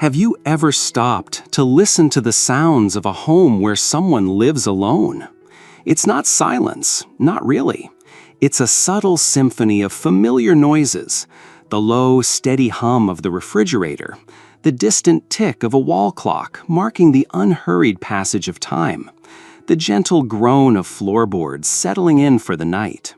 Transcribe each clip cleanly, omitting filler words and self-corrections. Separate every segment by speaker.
Speaker 1: Have you ever stopped to listen to the sounds of a home where someone lives alone? It's not silence, not really. It's a subtle symphony of familiar noises, the low, steady hum of the refrigerator, the distant tick of a wall clock marking the unhurried passage of time, the gentle groan of floorboards settling in for the night.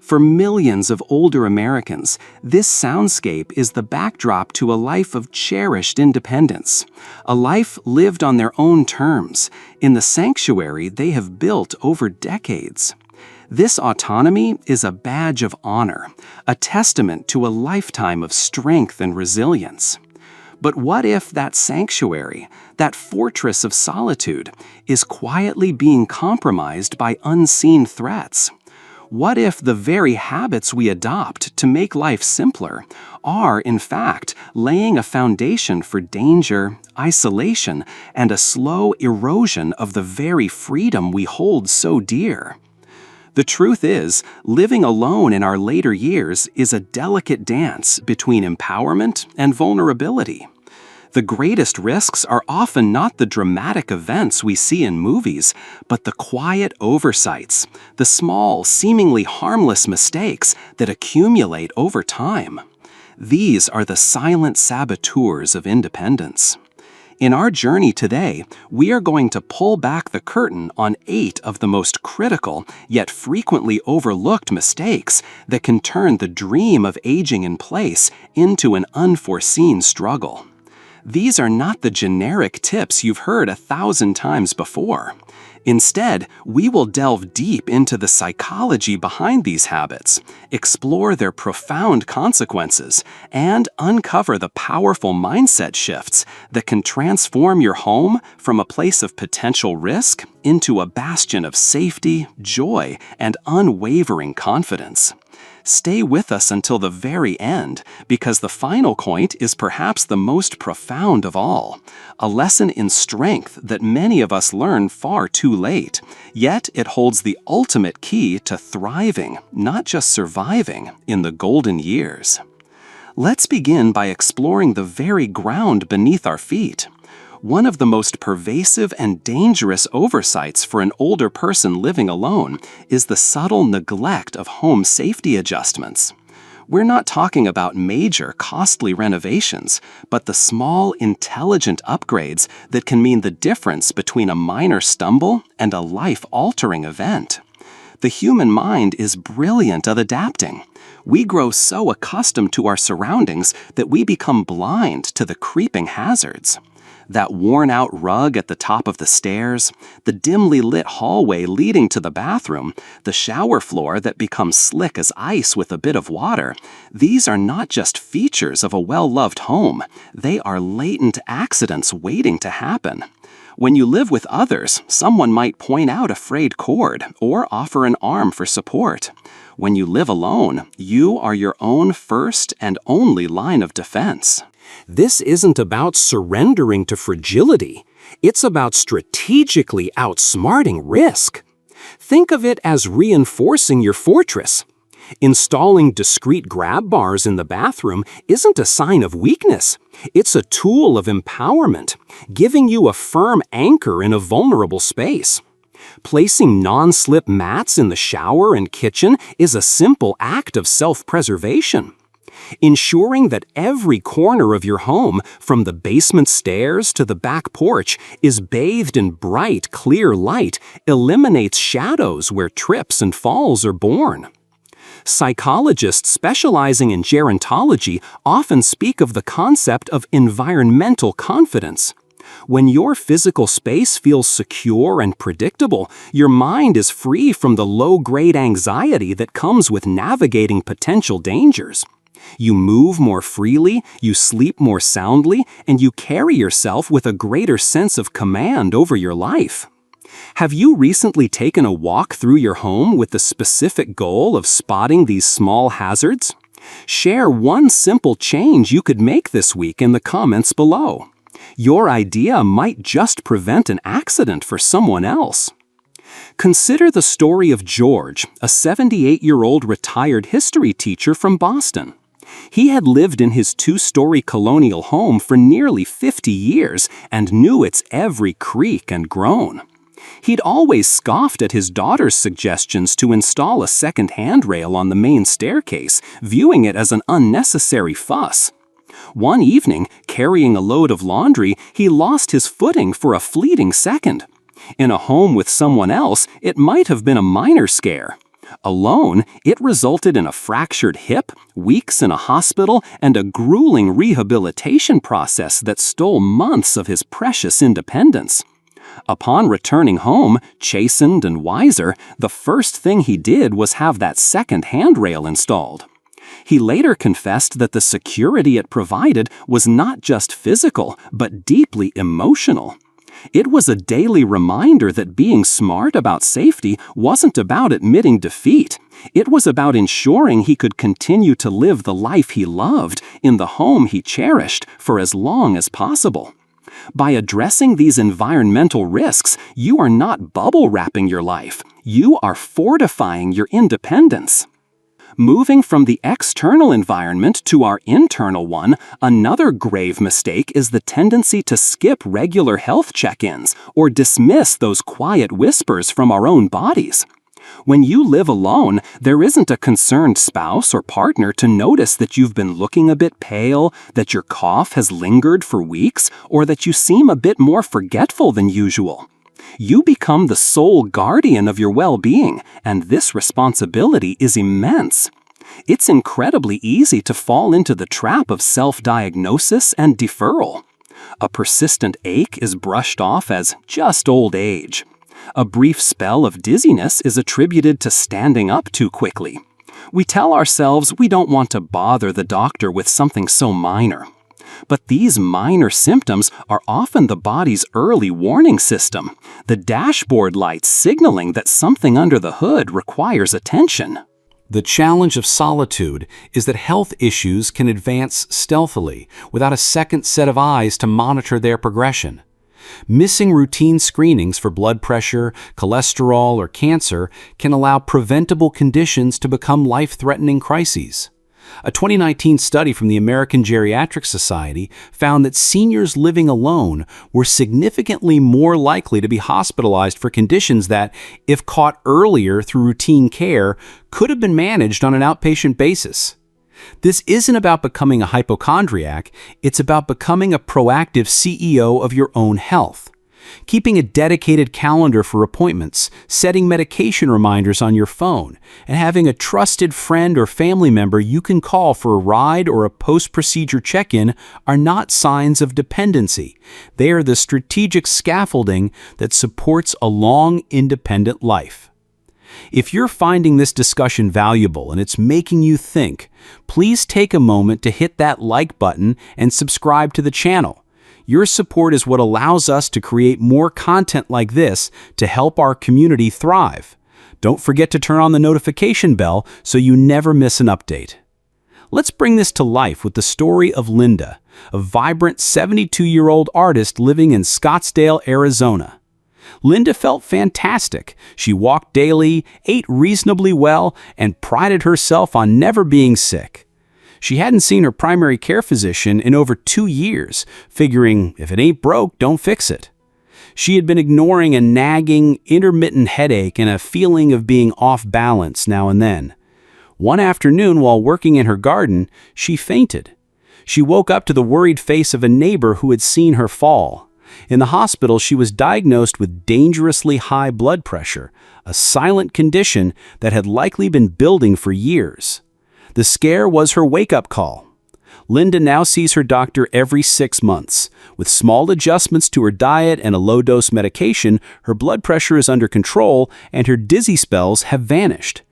Speaker 1: For millions of older Americans, this soundscape is the backdrop to a life of cherished independence, a life lived on their own terms, in the sanctuary they have built over decades. This autonomy is a badge of honor, a testament to a lifetime of strength and resilience. But what if that sanctuary, that fortress of solitude, is quietly being compromised by unseen threats? What if the very habits we adopt to make life simpler are, in fact, laying a foundation for danger, isolation, and a slow erosion of the very freedom we hold so dear? The truth is, living alone in our later years is a delicate dance between empowerment and vulnerability. The greatest risks are often not the dramatic events we see in movies, but the quiet oversights, the small, seemingly harmless mistakes that accumulate over time. These are the silent saboteurs of independence. In our journey today, we are going to pull back the curtain on 8 of the most critical, yet frequently overlooked mistakes that can turn the dream of aging in place into an unforeseen struggle. These are not the generic tips you've heard 1,000 times before. Instead, we will delve deep into the psychology behind these habits, explore their profound consequences, and uncover the powerful mindset shifts that can transform your home from a place of potential risk into a bastion of safety, joy, and unwavering confidence. Stay with us until the very end, because the final point is perhaps the most profound of all, a lesson in strength that many of us learn far too late, yet it holds the ultimate key to thriving, not just surviving, in the golden years. Let's begin by exploring the very ground beneath our feet. One of the most pervasive and dangerous oversights for an older person living alone is the subtle neglect of home safety adjustments. We're not talking about major, costly renovations, but the small, intelligent upgrades that can mean the difference between a minor stumble and a life-altering event. The human mind is brilliant at adapting. We grow so accustomed to our surroundings that we become blind to the creeping hazards. That worn-out rug at the top of the stairs, the dimly lit hallway leading to the bathroom, the shower floor that becomes slick as ice with a bit of water, these are not just features of a well-loved home, they are latent accidents waiting to happen. When you live with others, someone might point out a frayed cord or offer an arm for support. When you live alone, you are your own first and only line of defense. This isn't about surrendering to fragility. It's about strategically outsmarting risk. Think of it as reinforcing your fortress. Installing discreet grab bars in the bathroom isn't a sign of weakness. It's a tool of empowerment, giving you a firm anchor in a vulnerable space. Placing non-slip mats in the shower and kitchen is a simple act of self-preservation. Ensuring that every corner of your home, from the basement stairs to the back porch, is bathed in bright, clear light eliminates shadows where trips and falls are born. Psychologists specializing in gerontology often speak of the concept of environmental confidence. When your physical space feels secure and predictable, your mind is free from the low-grade anxiety that comes with navigating potential dangers. You move more freely, you sleep more soundly, and you carry yourself with a greater sense of command over your life. Have you recently taken a walk through your home with the specific goal of spotting these small hazards? Share one simple change you could make this week in the comments below. Your idea might just prevent an accident for someone else. Consider the story of George, a 78-year-old retired history teacher from Boston. He had lived in his two-story colonial home for nearly 50 years and knew its every creak and groan. He'd always scoffed at his daughter's suggestions to install a second handrail on the main staircase, viewing it as an unnecessary fuss. One evening, carrying a load of laundry, he lost his footing for a fleeting second. In a home with someone else, it might have been a minor scare. Alone, it resulted in a fractured hip, weeks in a hospital, and a grueling rehabilitation process that stole months of his precious independence. Upon returning home, chastened and wiser, the first thing he did was have that second handrail installed. He later confessed that the security it provided was not just physical, but deeply emotional. It was a daily reminder that being smart about safety wasn't about admitting defeat. It was about ensuring he could continue to live the life he loved in the home he cherished for as long as possible. By addressing these environmental risks, you are not bubble wrapping your life. You are fortifying your independence. Moving from the external environment to our internal one, another grave mistake is the tendency to skip regular health check-ins or dismiss those quiet whispers from our own bodies. When you live alone, there isn't a concerned spouse or partner to notice that you've been looking a bit pale, that your cough has lingered for weeks, or that you seem a bit more forgetful than usual. You become the sole guardian of your well-being, and this responsibility is immense. It's incredibly easy to fall into the trap of self-diagnosis and deferral. A persistent ache is brushed off as just old age. A brief spell of dizziness is attributed to standing up too quickly. We tell ourselves we don't want to bother the doctor with something so minor. But these minor symptoms are often the body's early warning system, the dashboard lights signaling that something under the hood requires attention.
Speaker 2: The challenge of solitude is that health issues can advance stealthily, without a second set of eyes to monitor their progression. Missing routine screenings for blood pressure, cholesterol, or cancer can allow preventable conditions to become life-threatening crises. A 2019 study from the American Geriatric Society found that seniors living alone were significantly more likely to be hospitalized for conditions that, if caught earlier through routine care, could have been managed on an outpatient basis. This isn't about becoming a hypochondriac, it's about becoming a proactive CEO of your own health. Keeping a dedicated calendar for appointments, setting medication reminders on your phone, and having a trusted friend or family member you can call for a ride or a post-procedure check-in are not signs of dependency. They are the strategic scaffolding that supports a long, independent life. If you're finding this discussion valuable and it's making you think, please take a moment to hit that like button and subscribe to the channel. Your support is what allows us to create more content like this to help our community thrive. Don't forget to turn on the notification bell so you never miss an update. Let's bring this to life with the story of Linda, a vibrant 72-year-old artist living in Scottsdale, Arizona. Linda felt fantastic. She walked daily, ate reasonably well, and prided herself on never being sick. She hadn't seen her primary care physician in over 2 years, figuring if it ain't broke, don't fix it. She had been ignoring a nagging, intermittent headache and a feeling of being off balance now and then. One afternoon, while working in her garden, she fainted. She woke up to the worried face of a neighbor who had seen her fall. In the hospital, she was diagnosed with dangerously high blood pressure, a silent condition that had likely been building for years. The scare was her wake-up call. Linda now sees her doctor every 6 months. With small adjustments to her diet and a low-dose medication, her blood pressure is under control and her dizzy spells have vanished.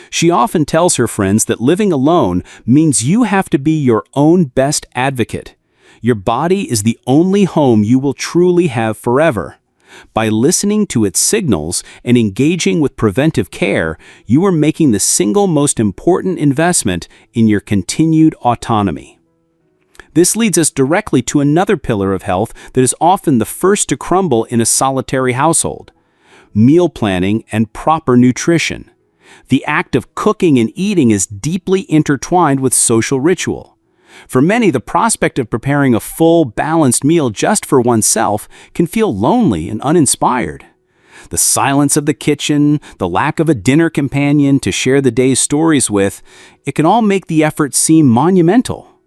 Speaker 2: She often tells her friends that living alone means you have to be your own best advocate. Your body is the only home you will truly have forever. By listening to its signals and engaging with preventive care, you are making the single most important investment in your continued autonomy. This leads us directly to another pillar of health that is often the first to crumble in a solitary household: meal planning and proper nutrition. The act of cooking and eating is deeply intertwined with social ritual. For many, the prospect of preparing a full, balanced meal just for oneself can feel lonely and uninspired. The silence of the kitchen, the lack of a dinner companion to share the day's stories with, it can all make the effort seem monumental.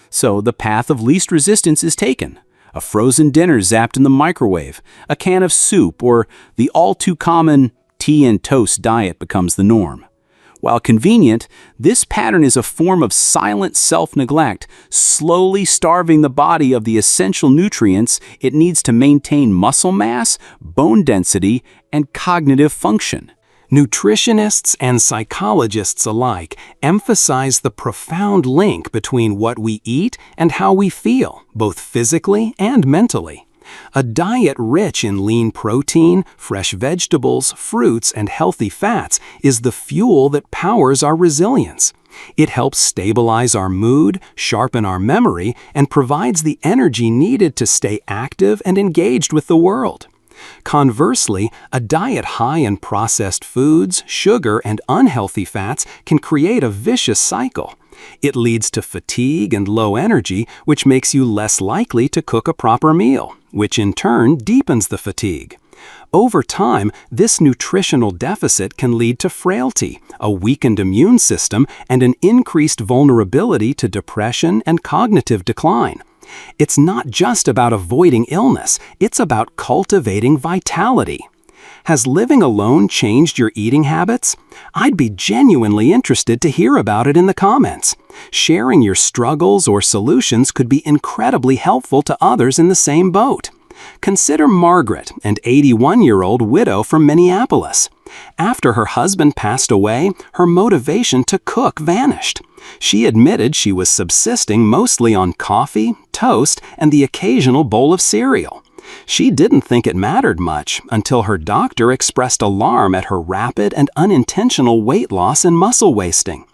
Speaker 2: So the path of least resistance is taken. A frozen dinner zapped in the microwave, a can of soup, or the all-too-common tea and toast diet becomes the norm. While convenient, this pattern is a form of silent self-neglect, slowly starving the body of the essential nutrients it needs to maintain muscle mass, bone density, and cognitive function.
Speaker 1: Nutritionists and psychologists alike emphasize the profound link between what we eat and how we feel, both physically and mentally. A diet rich in lean protein, fresh vegetables, fruits, and healthy fats is the fuel that powers our resilience. It helps stabilize our mood, sharpen our memory, and provides the energy needed to stay active and engaged with the world. Conversely, a diet high in processed foods, sugar, and unhealthy fats can create a vicious cycle. It leads to fatigue and low energy, which makes you less likely to cook a proper meal, which in turn deepens the fatigue. Over time, this nutritional deficit can lead to frailty, a weakened immune system, and an increased vulnerability to depression and cognitive decline. It's not just about avoiding illness, it's about cultivating vitality. Has living alone changed your eating habits? I'd be genuinely interested to hear about it in the comments. Sharing your struggles or solutions could be incredibly helpful to others in the same boat. Consider Margaret, an 81-year-old widow from Minneapolis. After her husband passed away, her motivation to cook vanished. She admitted she was subsisting mostly on coffee, toast, and the occasional bowl of cereal. She didn't think it mattered much until her doctor expressed alarm at her rapid and unintentional weight loss and muscle wasting.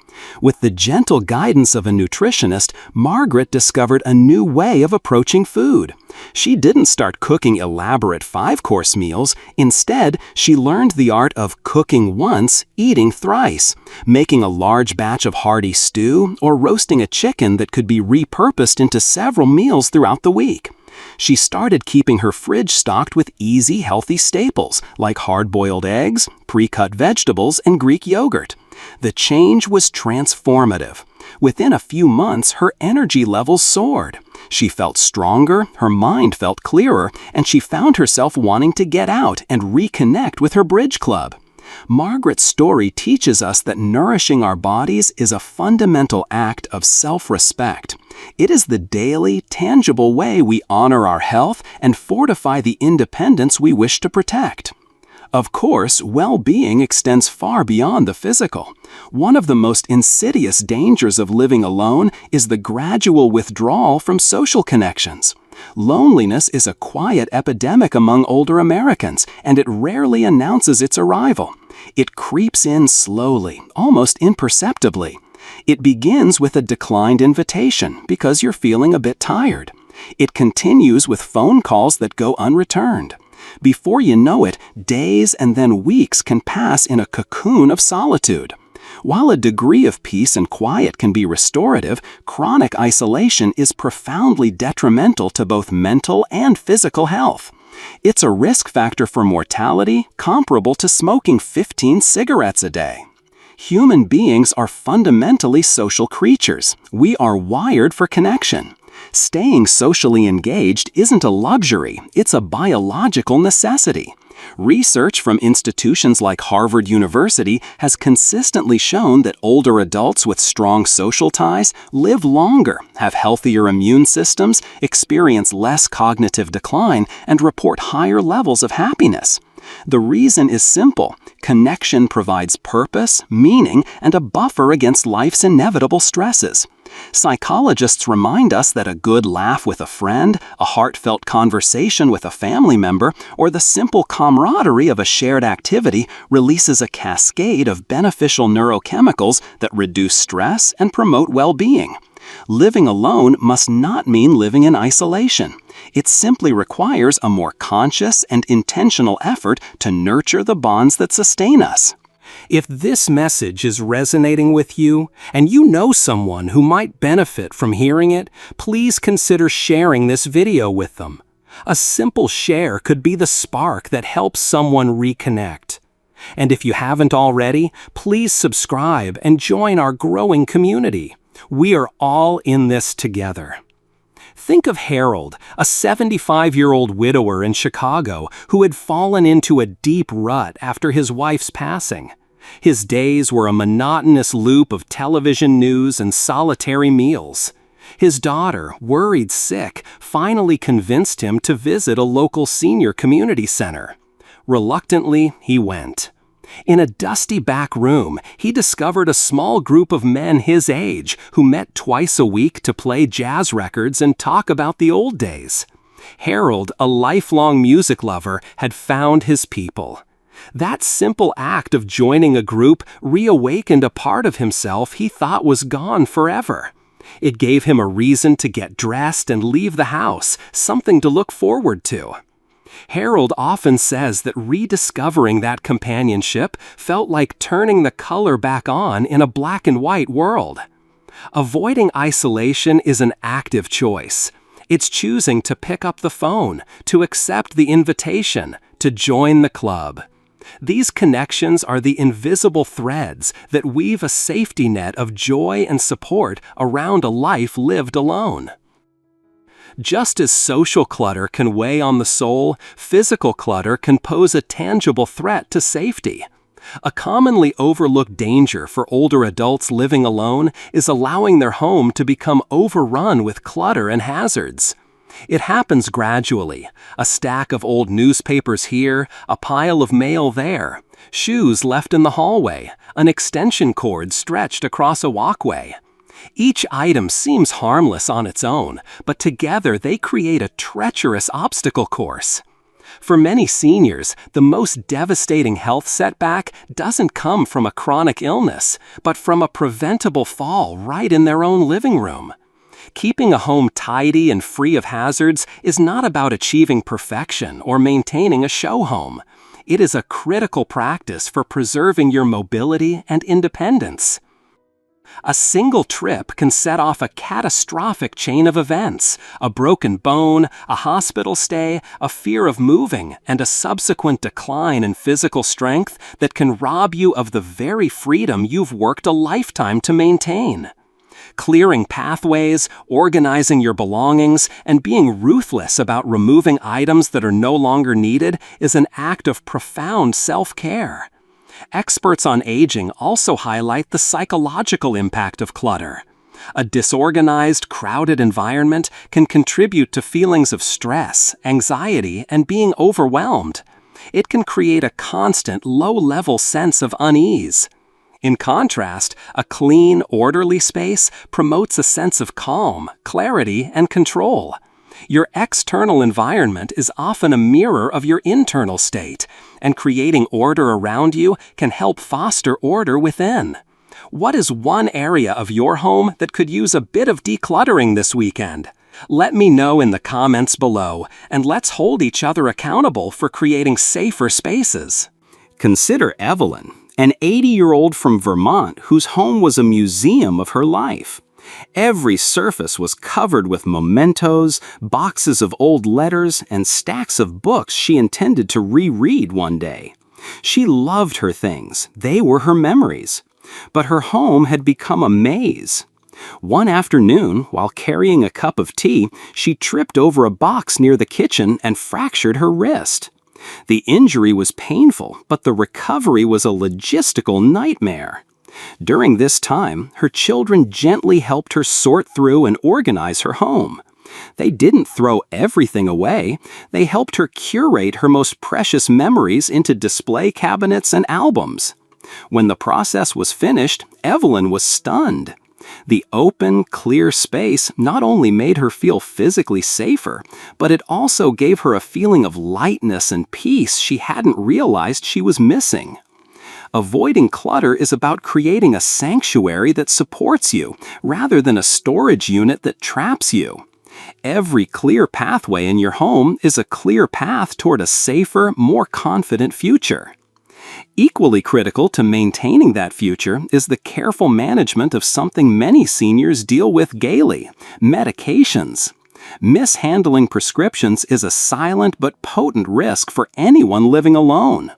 Speaker 1: With the gentle guidance of a nutritionist, Margaret discovered a new way of approaching food. She didn't start cooking elaborate 5-course meals. Instead, she learned the art of cooking once, eating thrice, making a large batch of hearty stew, or roasting a chicken that could be repurposed into several meals throughout the week. She started keeping her fridge stocked with easy, healthy staples like hard-boiled eggs, pre-cut vegetables, and Greek yogurt. The change was transformative. Within a few months, her energy levels soared. She felt stronger, her mind felt clearer, and she found herself wanting to get out and reconnect with her bridge club. Margaret's story teaches us that nourishing our bodies is a fundamental act of self-respect. It is the daily, tangible way we honor our health and fortify the independence we wish to protect. Of course, well-being extends far beyond the physical. One of the most insidious dangers of living alone is the gradual withdrawal from social connections. Loneliness is a quiet epidemic among older Americans, and it rarely announces its arrival. It creeps in slowly, almost imperceptibly. It begins with a declined invitation because you're feeling a bit tired. It continues with phone calls that go unreturned. Before you know it, days and then weeks can pass in a cocoon of solitude. While a degree of peace and quiet can be restorative, chronic isolation is profoundly detrimental to both mental and physical health. It's a risk factor for mortality comparable to smoking 15 cigarettes a day. Human beings are fundamentally social creatures. We are wired for connection. Staying socially engaged isn't a luxury, it's a biological necessity. Research from institutions like Harvard University has consistently shown that older adults with strong social ties live longer, have healthier immune systems, experience less cognitive decline, and report higher levels of happiness. The reason is simple. Connection provides purpose, meaning, and a buffer against life's inevitable stresses. Psychologists remind us that a good laugh with a friend, a heartfelt conversation with a family member, or the simple camaraderie of a shared activity releases a cascade of beneficial neurochemicals that reduce stress and promote well-being. Living alone must not mean living in isolation. It simply requires a more conscious and intentional effort to nurture the bonds that sustain us. If this message is resonating with you, and you know someone who might benefit from hearing it, please consider sharing this video with them. A simple share could be the spark that helps someone reconnect. And if you haven't already, please subscribe and join our growing community. We are all in this together. Think of Harold, a 75-year-old widower in Chicago who had fallen into a deep rut after his wife's passing. His days were a monotonous loop of television news and solitary meals. His daughter, worried sick, finally convinced him to visit a local senior community center. Reluctantly, he went. In a dusty back room, he discovered a small group of men his age who met twice a week to play jazz records and talk about the old days. Harold, a lifelong music lover, had found his people. That simple act of joining a group reawakened a part of himself he thought was gone forever. It gave him a reason to get dressed and leave the house, something to look forward to. Harold often says that rediscovering that companionship felt like turning the color back on in a black and white world. Avoiding isolation is an active choice. It's choosing to pick up the phone, to accept the invitation, to join the club. These connections are the invisible threads that weave a safety net of joy and support around a life lived alone. Just as social clutter can weigh on the soul, physical clutter can pose a tangible threat to safety. A commonly overlooked danger for older adults living alone is allowing their home to become overrun with clutter and hazards. It happens gradually. A stack of old newspapers here, a pile of mail there, shoes left in the hallway, an extension cord stretched across a walkway. Each item seems harmless on its own, but together they create a treacherous obstacle course. For many seniors, the most devastating health setback doesn't come from a chronic illness, but from a preventable fall right in their own living room. Keeping a home tidy and free of hazards is not about achieving perfection or maintaining a show home. It is a critical practice for preserving your mobility and independence. A single trip can set off a catastrophic chain of events: a broken bone, a hospital stay, a fear of moving, and a subsequent decline in physical strength that can rob you of the very freedom you've worked a lifetime to maintain. Clearing pathways, organizing your belongings, and being ruthless about removing items that are no longer needed is an act of profound self-care. Experts on aging also highlight the psychological impact of clutter. A disorganized, crowded environment can contribute to feelings of stress, anxiety, and being overwhelmed. It can create a constant, low-level sense of unease. In contrast, a clean, orderly space promotes a sense of calm, clarity, and control. Your external environment is often a mirror of your internal state, and creating order around you can help foster order within. What is one area of your home that could use a bit of decluttering this weekend? Let me know in the comments below, and let's hold each other accountable for creating safer spaces.
Speaker 3: Consider Evelyn, an 80-year-old from Vermont whose home was a museum of her life. Every surface was covered with mementos, boxes of old letters, and stacks of books she intended to reread one day. She loved her things. They were her memories. But her home had become a maze. One afternoon, while carrying a cup of tea, she tripped over a box near the kitchen and fractured her wrist. The injury was painful, but the recovery was a logistical nightmare. During this time, her children gently helped her sort through and organize her home. They didn't throw everything away. They helped her curate her most precious memories into display cabinets and albums. When the process was finished, Evelyn was stunned. The open, clear space not only made her feel physically safer, but it also gave her a feeling of lightness and peace she hadn't realized she was missing. Avoiding clutter is about creating a sanctuary that supports you, rather than a storage unit that traps you. Every clear pathway in your home is a clear path toward a safer, more confident future. Equally critical to maintaining that future is the careful management of something many seniors deal with daily: medications. Mishandling prescriptions is a silent but potent risk for anyone living alone.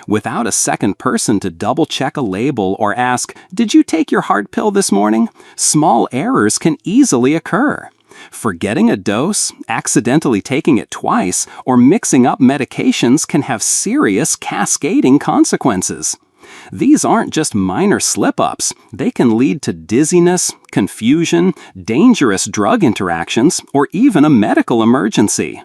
Speaker 3: Without a second person to double-check a label or ask, "Did you take your heart pill this morning?" small errors can easily occur. Forgetting a dose, accidentally taking it twice, or mixing up medications can have serious cascading consequences. These aren't just minor slip-ups. They can lead to dizziness, confusion, dangerous drug interactions, or even a medical emergency.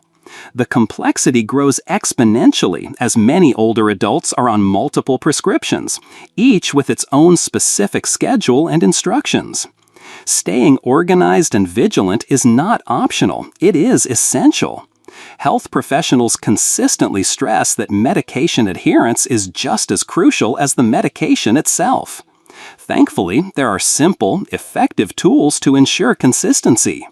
Speaker 3: The complexity grows exponentially as many older adults are on multiple prescriptions, each with its own specific schedule and instructions. Staying organized and vigilant is not optional, it is essential. Health professionals consistently stress that medication adherence is just as crucial as the medication itself. Thankfully, there are simple, effective tools to ensure consistency.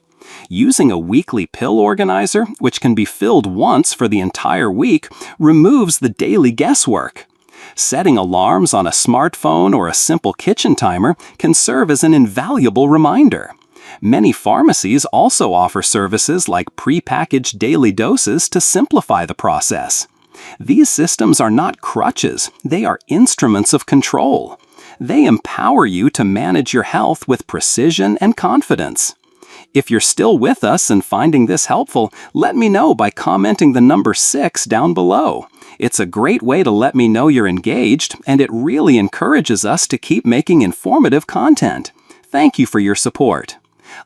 Speaker 3: Using a weekly pill organizer, which can be filled once for the entire week, removes the daily guesswork. Setting alarms on a smartphone or a simple kitchen timer can serve as an invaluable reminder. Many pharmacies also offer services like prepackaged daily doses to simplify the process. These systems are not crutches, they are instruments of control. They empower you to manage your health with precision and confidence. If you're still with us and finding this helpful, let me know by commenting the number 6 down below. It's a great way to let me know you're engaged, and it really encourages us to keep making informative content. Thank you for your support.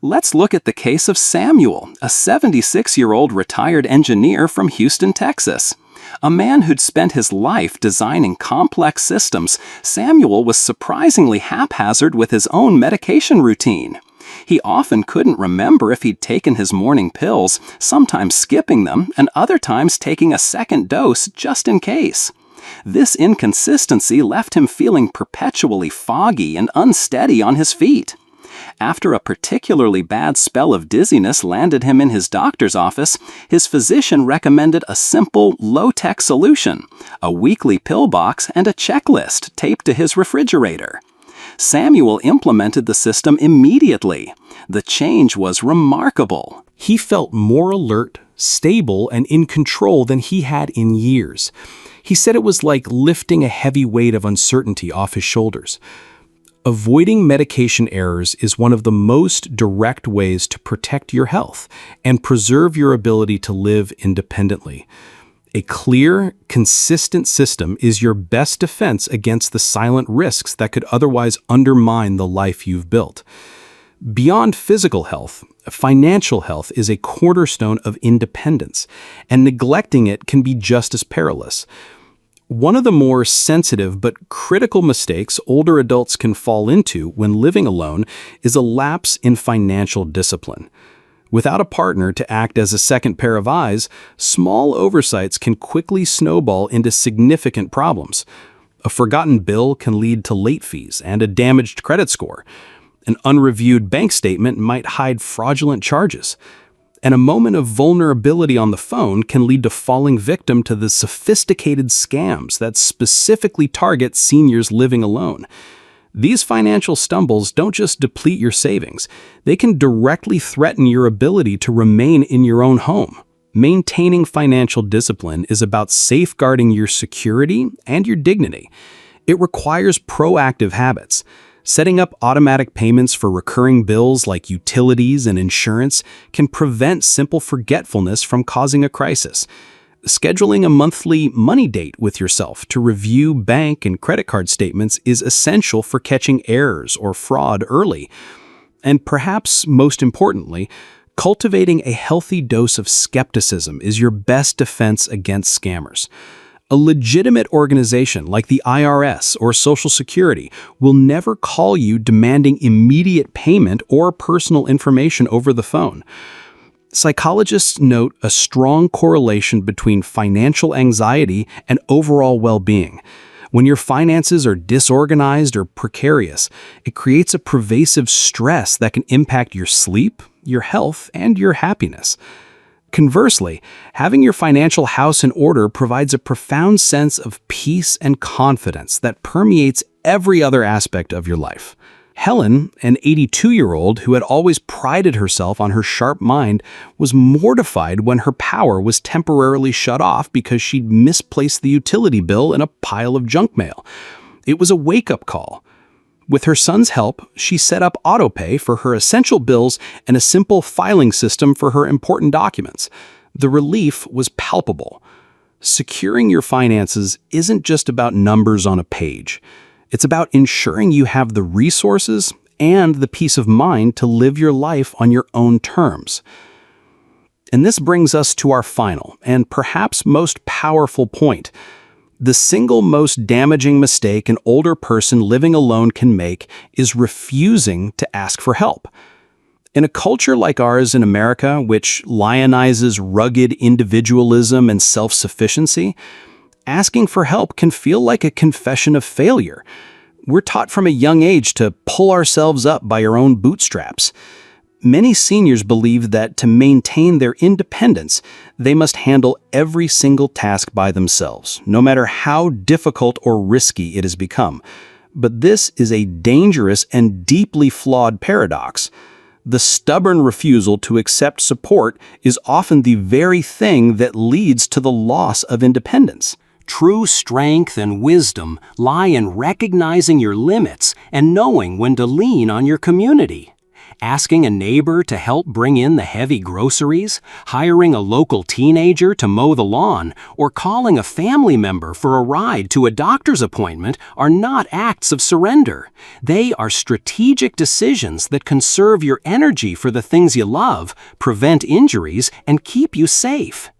Speaker 3: Let's look at the case of Samuel, a 76-year-old retired engineer from Houston, Texas. A man who'd spent his life designing complex systems, Samuel was surprisingly haphazard with his own medication routine. He often couldn't remember if he'd taken his morning pills, sometimes skipping them, and other times taking a second dose just in case. This inconsistency left him feeling perpetually foggy and unsteady on his feet. After a particularly bad spell of dizziness landed him in his doctor's office, his physician recommended a simple, low-tech solution: a weekly pill box and a checklist taped to his refrigerator. Samuel implemented the system immediately. The change was remarkable.
Speaker 2: He felt more alert, stable, and in control than he had in years. He said it was like lifting a heavy weight of uncertainty off his shoulders. Avoiding medication errors is one of the most direct ways to protect your health and preserve your ability to live independently. A clear, consistent system is your best defense against the silent risks that could otherwise undermine the life you've built. Beyond physical health, financial health is a cornerstone of independence, and neglecting it can be just as perilous. One of the more sensitive but critical mistakes older adults can fall into when living alone is a lapse in financial discipline. Without a partner to act as a second pair of eyes, small oversights can quickly snowball into significant problems. A forgotten bill can lead to late fees and a damaged credit score. An unreviewed bank statement might hide fraudulent charges. And a moment of vulnerability on the phone can lead to falling victim to the sophisticated scams that specifically target seniors living alone. These financial stumbles don't just deplete your savings, they can directly threaten your ability to remain in your own home. Maintaining financial discipline is about safeguarding your security and your dignity. It requires proactive habits. Setting up automatic payments for recurring bills like utilities and insurance can prevent simple forgetfulness from causing a crisis. Scheduling a monthly money date with yourself to review bank and credit card statements is essential for catching errors or fraud early. And perhaps most importantly, cultivating a healthy dose of skepticism is your best defense against scammers. A legitimate organization like the IRS or Social Security will never call you demanding immediate payment or personal information over the phone. Psychologists note a strong correlation between financial anxiety and overall well-being. When your finances are disorganized or precarious, it creates a pervasive stress that can impact your sleep, your health, and your happiness. Conversely, having your financial house in order provides a profound sense of peace and confidence that permeates every other aspect of your life. Helen, an 82-year-old who had always prided herself on her sharp mind, was mortified when her power was temporarily shut off because she'd misplaced the utility bill in a pile of junk mail. It was a wake-up call. With her son's help, she set up autopay for her essential bills and a simple filing system for her important documents. The relief was palpable. Securing your finances isn't just about numbers on a page. It's about ensuring you have the resources and the peace of mind to live your life on your own terms. And this brings us to our final and perhaps most powerful point. The single most damaging mistake an older person living alone can make is refusing to ask for help. In a culture like ours in America, which lionizes rugged individualism and self-sufficiency, asking for help can feel like a confession of failure. We're taught from a young age to pull ourselves up by our own bootstraps. Many seniors believe that to maintain their independence, they must handle every single task by themselves, no matter how difficult or risky it has become. But this is a dangerous and deeply flawed paradox. The stubborn refusal to accept support is often the very thing that leads to the loss of independence.
Speaker 1: True strength and wisdom lie in recognizing your limits and knowing when to lean on your community. Asking a neighbor to help bring in the heavy groceries, hiring a local teenager to mow the lawn, or calling a family member for a ride to a doctor's appointment are not acts of surrender. They are strategic decisions that conserve your energy for the things you love, prevent injuries, and keep you safe.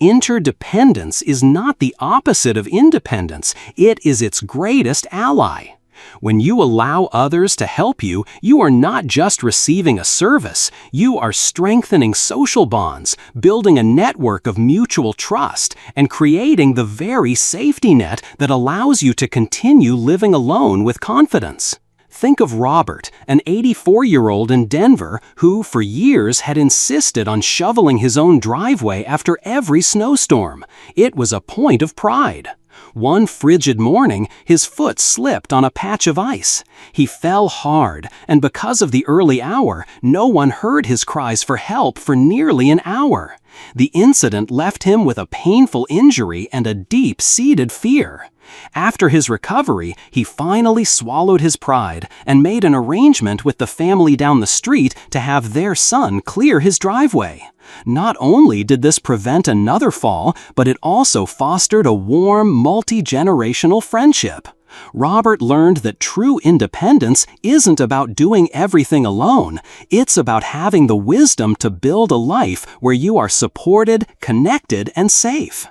Speaker 1: Interdependence is not the opposite of independence, it is its greatest ally. When you allow others to help you, you are not just receiving a service, you are strengthening social bonds, building a network of mutual trust, and creating the very safety net that allows you to continue living alone with confidence. Think of Robert, an 84-year-old in Denver who, for years, had insisted on shoveling his own driveway after every snowstorm. It was a point of pride. One frigid morning, his foot slipped on a patch of ice. He fell hard, and because of the early hour, no one heard his cries for help for nearly an hour. The incident left him with a painful injury and a deep-seated fear. After his recovery, he finally swallowed his pride and made an arrangement with the family down the street to have their son clear his driveway. Not only did this prevent another fall, but it also fostered a warm, multi-generational friendship. Robert learned that true independence isn't about doing everything alone. It's about having the wisdom to build a life where you are supported, connected, and safe.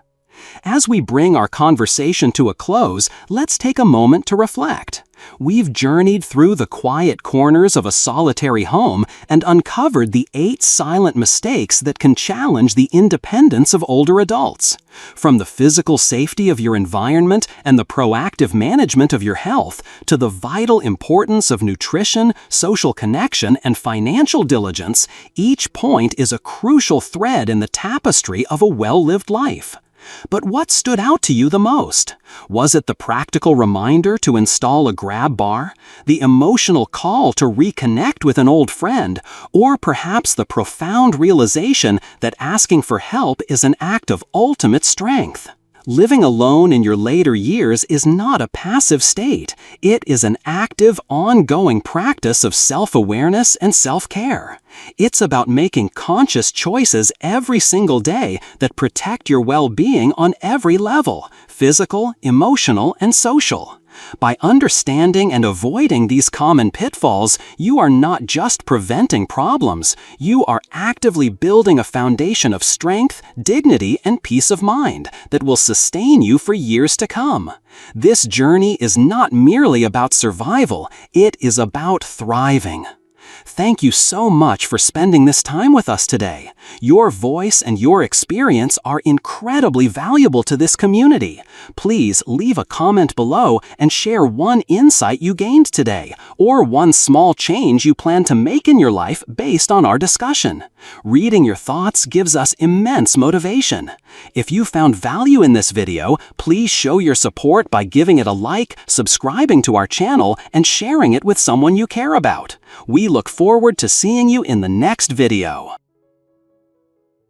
Speaker 1: As we bring our conversation to a close, let's take a moment to reflect. We've journeyed through the quiet corners of a solitary home and uncovered the 8 silent mistakes that can challenge the independence of older adults. From the physical safety of your environment and the proactive management of your health to the vital importance of nutrition, social connection, and financial diligence, each point is a crucial thread in the tapestry of a well-lived life. But what stood out to you the most? Was it the practical reminder to install a grab bar, the emotional call to reconnect with an old friend, or perhaps the profound realization that asking for help is an act of ultimate strength? Living alone in your later years is not a passive state. It is an active, ongoing practice of self-awareness and self-care. It's about making conscious choices every single day that protect your well-being on every level: physical, emotional, and social. By understanding and avoiding these common pitfalls, you are not just preventing problems, you are actively building a foundation of strength, dignity, and peace of mind that will sustain you for years to come. This journey is not merely about survival, it is about thriving. thank you so much for spending this time with us today. Your voice and your experience are incredibly valuable to this community. Please leave a comment below and share one insight you gained today, or one small change you plan to make in your life based on our discussion. Reading your thoughts gives us immense motivation. If you found value in this video, please show your support by giving it a like, subscribing to our channel, and sharing it with someone you care about. We look forward to seeing you in the next video.